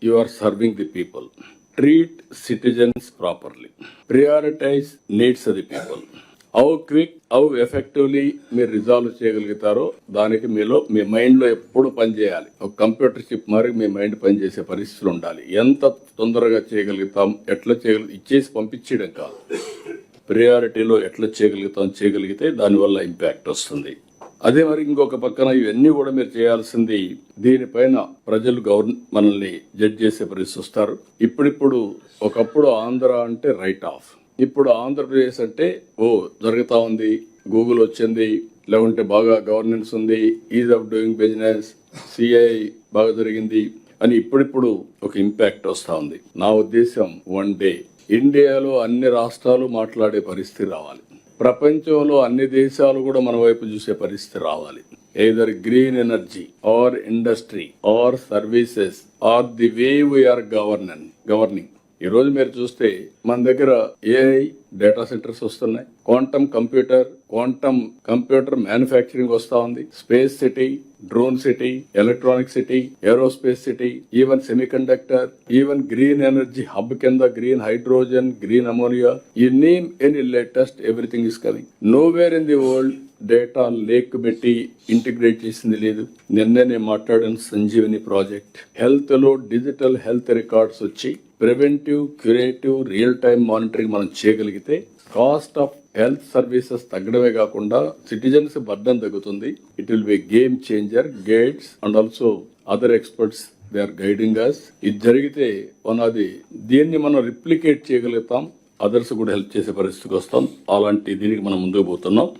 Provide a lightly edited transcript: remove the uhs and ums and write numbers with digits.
you are serving the people. Treat citizens properly. Prioritize needs of the people. How quick how effectively మీరు resolve చేయగలుగుతారో దానికి మీ mind లో ఎప్పుడు పనిచేయాలి. ఒక computer chip మరి మీ మైండ్ పనిచేసే పరిస్థితులు ఉండాలి. ఎంత తొందరగా చేయగలుగుతాం, ఎట్లా ఇచ్చేసి పంపించడం కాదు, ప్రియారిటీలో ఎట్లా చేయగలిగితే దానివల్ల ఇంపాక్ట్ వస్తుంది. అదే మరి ఇంకొక పక్కన ఇవన్నీ కూడా మీరు చేయాల్సింది, దీనిపైన ప్రజలు మనల్ని జడ్జ్ చేసే పరిస్థితి వస్తారు. ఇప్పుడిప్పుడు ఒకప్పుడు ఆంధ్ర అంటే రైట్ ఆఫ్, ఇప్పుడు ఆంధ్రప్రదేశ్ అంటే జరుగుతా ఉంది, గూగుల్ వచ్చింది, లేకుంటే బాగా గవర్నెన్స్ ఉంది, is of doing business, CI బాగా జరిగింది అని ఇప్పుడిప్పుడు ఒక ఇంపాక్ట్ వస్తా ఉంది. నా ఉద్దేశం వన్ డే ఇండియాలో అన్ని రాష్ట్రాలు మాట్లాడే పరిస్థితి రావాలి, ప్రపంచంలో అన్ని దేశాలు కూడా మన వైపు చూసే పరిస్థితి రావాలి. Either green energy or industry or services or the way we are governing. ఈ రోజు మీరు చూస్తే మన దగ్గర ఏఐ డేటా సెంటర్స్ వస్తున్నాయి, క్వాంటమ్ కంప్యూటర్ మ్యానుఫ్యాక్చరింగ్ వస్తా ఉంది, space city, drone city, electronic city, aerospace city, even semiconductor, even green energy hub కింద green hydrogen, green ammonia, you name any latest everything is coming. Nowhere in the world data lake పెట్టి integrate చేసింది లేదు. నిన్నే మాట్లాడిన Sanjeevani project, health లో digital health records వచ్చి preventive, curative, real time monitoring మనం చేయగలిగితే కాస్ట్ ఆఫ్ హెల్త్ సర్వీసెస్ తగ్గడమే కాకుండా సిటిజన్స్ బర్డన్ తగ్గుతుంది. It will be game changer. Gates and also other experts they are guiding us. ఇది జరిగితే దీన్ని మనం రిప్లికేట్ చేయగలుగుతాం, అదర్స్ కూడా హెల్ప్ చేసే పరిస్థితికి వస్తాం. అలాంటి దీనికి మనం ముందుకు పోతున్నాం.